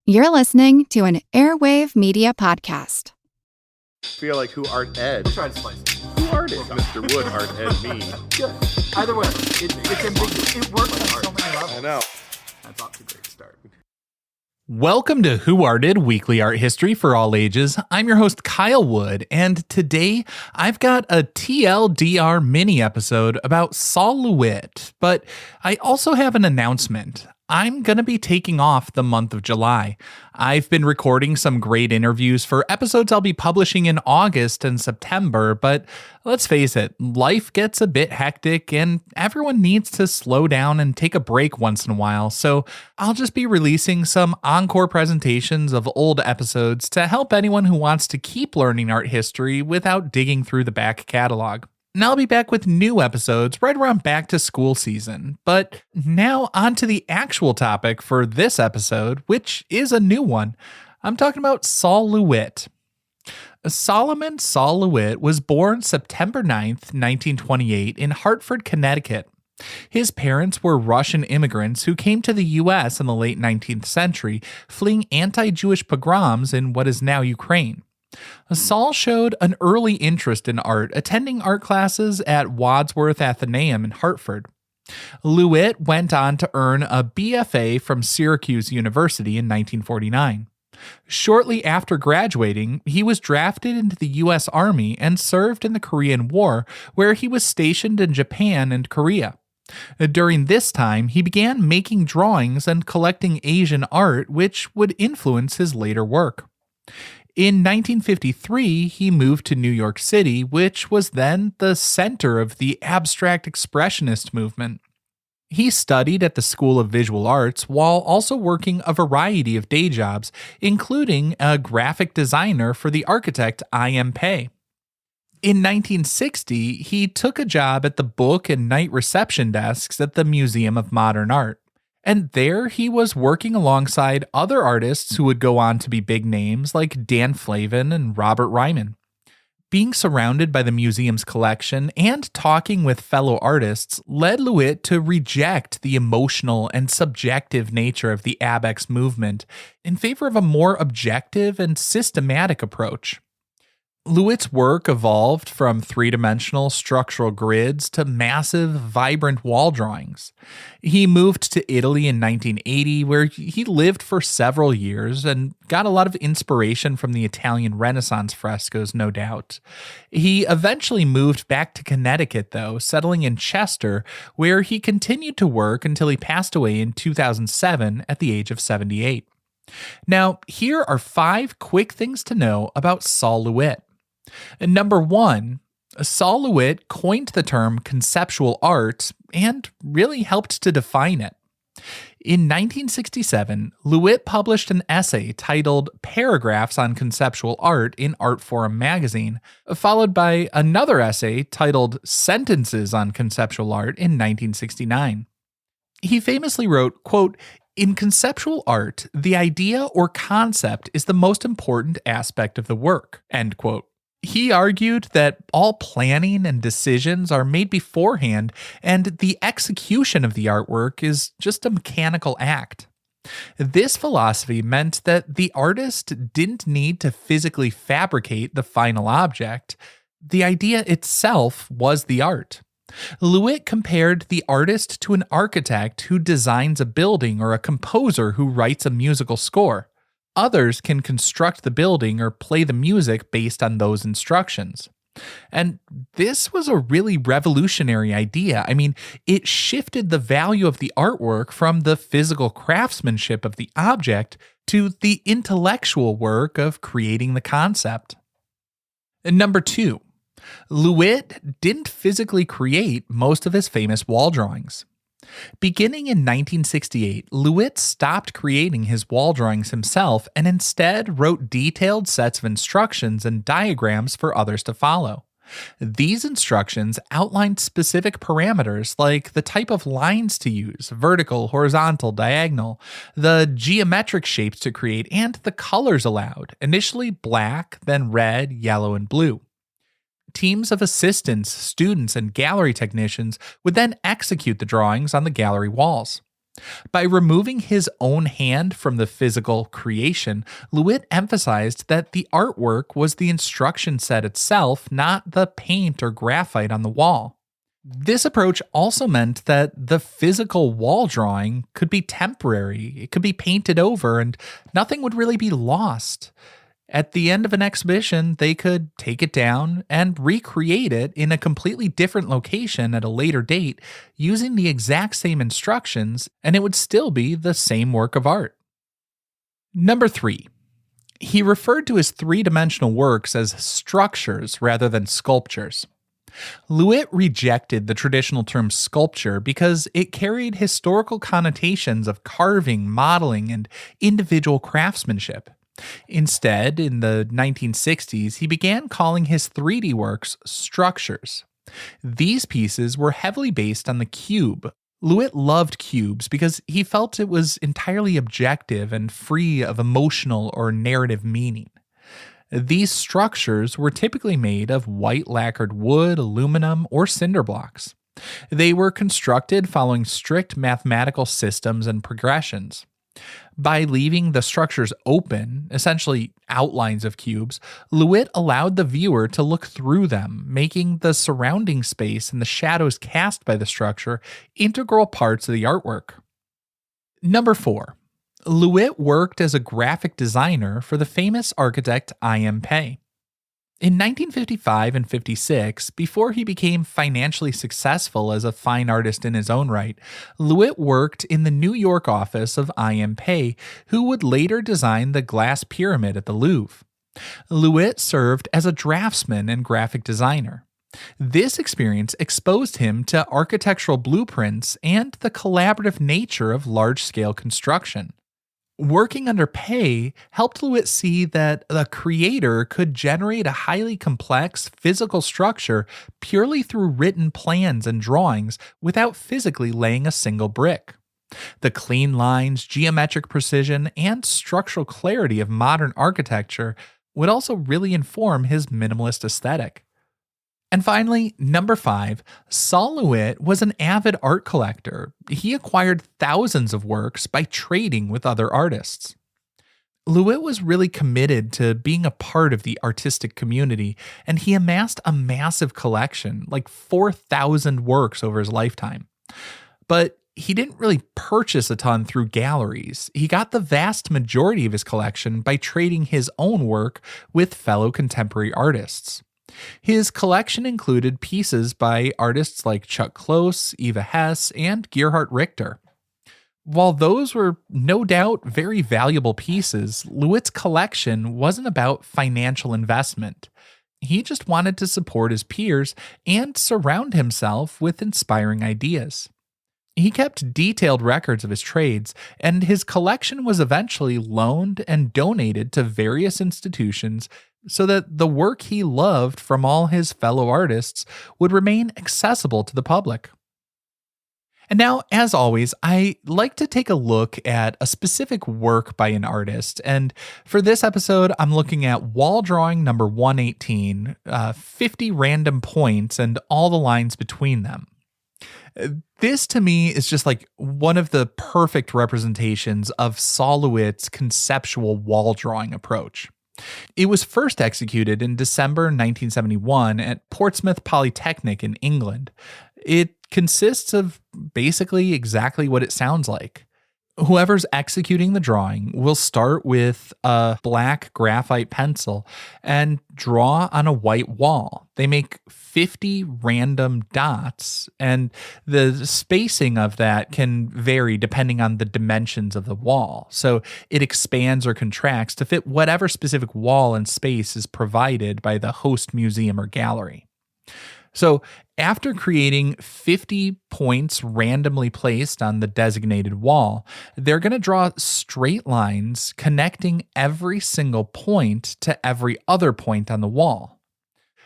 You're listening to an Airwave Media Podcast. Feel like who art ed? We'll try to spice it. Who art ed? Mr. Wood art ed me. Good. Either way, it's ambiguous. It works on so many levels. I know. That's off to a great start. Welcome to Who Arted, Weekly Art History for All Ages. I'm your host, Kyle Wood, and today I've got a TLDR mini episode about Sol LeWitt, but I also have an announcement. I'm going to be taking off the month of July. I've been recording some great interviews for episodes I'll be publishing in August and September, but let's face it, life gets a bit hectic and everyone needs to slow down and take a break once in a while, so I'll just be releasing some encore presentations of old episodes to help anyone who wants to keep learning art history without digging through the back catalog. And I'll be back with new episodes right around back to school season. But now on to the actual topic for this episode, which is a new one. I'm talking about Sol LeWitt. Solomon Sol LeWitt was born September 9th, 1928 in Hartford, Connecticut. His parents were Russian immigrants who came to the U.S. in the late 19th century, fleeing anti-Jewish pogroms in what is now Ukraine. Sol showed an early interest in art, attending art classes at Wadsworth Atheneum in Hartford. LeWitt went on to earn a BFA from Syracuse University in 1949. Shortly after graduating, he was drafted into the U.S. Army and served in the Korean War, where he was stationed in Japan and Korea. During this time, he began making drawings and collecting Asian art, which would influence his later work. In 1953, he moved to New York City, which was then the center of the Abstract Expressionist movement. He studied at the School of Visual Arts while also working a variety of day jobs, including a graphic designer for the architect I.M. Pei. In 1960, he took a job at the book and night reception desks at the Museum of Modern Art. And there he was working alongside other artists who would go on to be big names like Dan Flavin and Robert Ryman. Being surrounded by the museum's collection and talking with fellow artists led LeWitt to reject the emotional and subjective nature of the ABEX movement in favor of a more objective and systematic approach. LeWitt's work evolved from three-dimensional structural grids to massive, vibrant wall drawings. He moved to Italy in 1980, where he lived for several years and got a lot of inspiration from the Italian Renaissance frescoes, no doubt. He eventually moved back to Connecticut, though, settling in Chester, where he continued to work until he passed away in 2007 at the age of 78. Now, here are 5 quick things to know about Sol LeWitt. Number 1, Sol LeWitt coined the term conceptual art and really helped to define it. In 1967, LeWitt published an essay titled Paragraphs on Conceptual Art in Artforum magazine, followed by another essay titled Sentences on Conceptual Art in 1969. He famously wrote, quote, "In conceptual art, the idea or concept is the most important aspect of the work," end quote. He argued that all planning and decisions are made beforehand, and the execution of the artwork is just a mechanical act. This philosophy meant that the artist didn't need to physically fabricate the final object. The idea itself was the art. LeWitt compared the artist to an architect who designs a building or a composer who writes a musical score. Others can construct the building or play the music based on those instructions. And this was a really revolutionary idea. I mean, it shifted the value of the artwork from the physical craftsmanship of the object to the intellectual work of creating the concept. And number 2, LeWitt didn't physically create most of his famous wall drawings. Beginning in 1968, LeWitt stopped creating his wall drawings himself and instead wrote detailed sets of instructions and diagrams for others to follow. These instructions outlined specific parameters like the type of lines to use, vertical, horizontal, diagonal, the geometric shapes to create, and the colors allowed, initially black, then red, yellow, and blue. Teams of assistants, students, and gallery technicians would then execute the drawings on the gallery walls. By removing his own hand from the physical creation, LeWitt emphasized that the artwork was the instruction set itself, not the paint or graphite on the wall. This approach also meant that the physical wall drawing could be temporary, it could be painted over, and nothing would really be lost. At the end of an exhibition, they could take it down and recreate it in a completely different location at a later date using the exact same instructions, and it would still be the same work of art. Number 3. He referred to his three-dimensional works as structures rather than sculptures. LeWitt rejected the traditional term sculpture because it carried historical connotations of carving, modeling, and individual craftsmanship. Instead, in the 1960s, he began calling his 3D works structures. These pieces were heavily based on the cube. LeWitt loved cubes because he felt it was entirely objective and free of emotional or narrative meaning. These structures were typically made of white lacquered wood, aluminum, or cinder blocks. They were constructed following strict mathematical systems and progressions. By leaving the structures open, essentially outlines of cubes, LeWitt allowed the viewer to look through them, making the surrounding space and the shadows cast by the structure integral parts of the artwork. Number 4. LeWitt worked as a graphic designer for the famous architect I.M. Pei. In 1955 and 56, before he became financially successful as a fine artist in his own right, LeWitt worked in the New York office of I.M. Pei, who would later design the glass pyramid at the Louvre. LeWitt served as a draftsman and graphic designer. This experience exposed him to architectural blueprints and the collaborative nature of large-scale construction. Working under Pei helped LeWitt see that the creator could generate a highly complex physical structure purely through written plans and drawings without physically laying a single brick. The clean lines, geometric precision, and structural clarity of modern architecture would also really inform his minimalist aesthetic. And finally, number 5, Sol LeWitt was an avid art collector. He acquired thousands of works by trading with other artists. LeWitt was really committed to being a part of the artistic community, and he amassed a massive collection, like 4,000 works over his lifetime. But he didn't really purchase a ton through galleries. He got the vast majority of his collection by trading his own work with fellow contemporary artists. His collection included pieces by artists like Chuck Close, Eva Hesse, and Gerhard Richter. While those were no doubt very valuable pieces, LeWitt's collection wasn't about financial investment. He just wanted to support his peers and surround himself with inspiring ideas. He kept detailed records of his trades, and his collection was eventually loaned and donated to various institutions so that the work he loved from all his fellow artists would remain accessible to the public. And now, as always, I like to take a look at a specific work by an artist, and for this episode, I'm looking at wall drawing number 118, 50 random points and all the lines between them. This to me is just like one of the perfect representations of Sol LeWitt's conceptual wall drawing approach. It was first executed in December 1971 at Portsmouth Polytechnic in England. It consists of basically exactly what it sounds like. Whoever's executing the drawing will start with a black graphite pencil and draw on a white wall. They make 50 random dots, and the spacing of that can vary depending on the dimensions of the wall. So it expands or contracts to fit whatever specific wall and space is provided by the host museum or gallery. So after creating 50 points randomly placed on the designated wall, they're going to draw straight lines connecting every single point to every other point on the wall.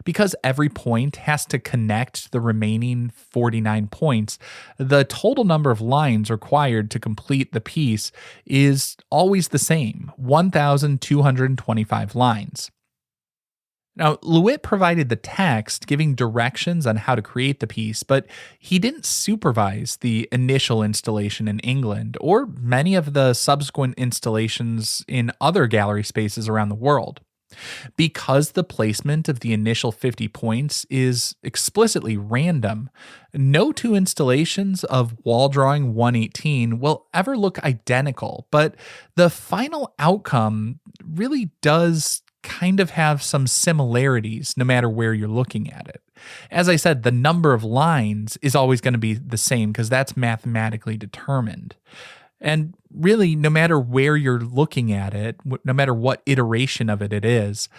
Because every point has to connect the remaining 49 points, the total number of lines required to complete the piece is always the same, 1,225 lines. Now, LeWitt provided the text giving directions on how to create the piece, but he didn't supervise the initial installation in England or many of the subsequent installations in other gallery spaces around the world. Because the placement of the initial 50 points is explicitly random, no two installations of Wall Drawing 118 will ever look identical, but the final outcome really does kind of have some similarities no matter where you're looking at it. As I said, the number of lines is always going to be the same because that's mathematically determined. And really, no matter where you're looking at it, no matter what iteration of it is,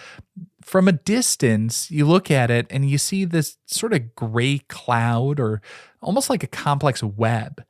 from a distance, you look at it and you see this sort of gray cloud or almost like a complex web.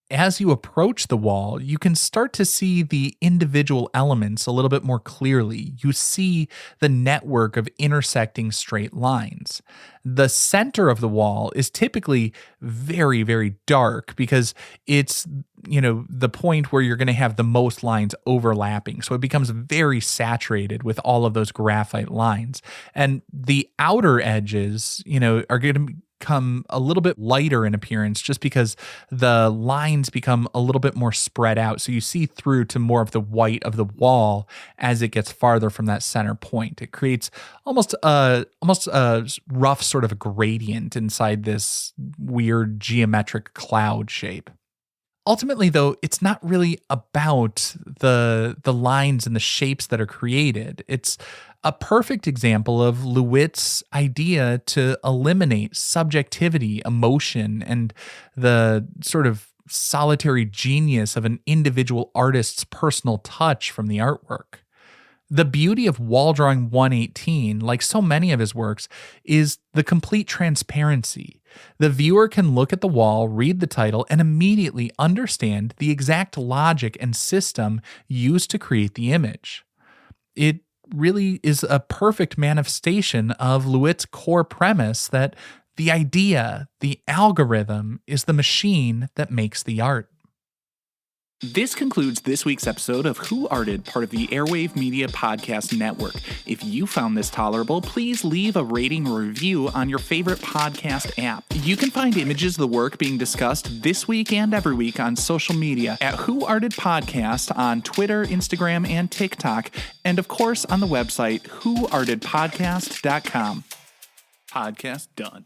As you approach the wall, you can start to see the individual elements a little bit more clearly. You see the network of intersecting straight lines. The center of the wall is typically very, very dark because it's, the point where you're going to have the most lines overlapping. So it becomes very saturated with all of those graphite lines. And the outer edges, are going to become a little bit lighter in appearance just because the lines become a little bit more spread out. So you see through to more of the white of the wall as it gets farther from that center point. It creates almost a rough sort of a gradient inside this weird geometric cloud shape. Ultimately, though, it's not really about the lines and the shapes that are created. It's a perfect example of LeWitt's idea to eliminate subjectivity, emotion, and the sort of solitary genius of an individual artist's personal touch from the artwork. The beauty of Wall Drawing 118, like so many of his works, is the complete transparency. The viewer can look at the wall, read the title, and immediately understand the exact logic and system used to create the image. It really is a perfect manifestation of LeWitt's core premise that the idea, the algorithm, is the machine that makes the art. This concludes this week's episode of Who Arted, part of the Airwave Media Podcast Network. If you found this tolerable, please leave a rating or review on your favorite podcast app. You can find images of the work being discussed this week and every week on social media at Who Arted Podcast on Twitter, Instagram, and TikTok, and of course on the website whoartedpodcast.com. Podcast done.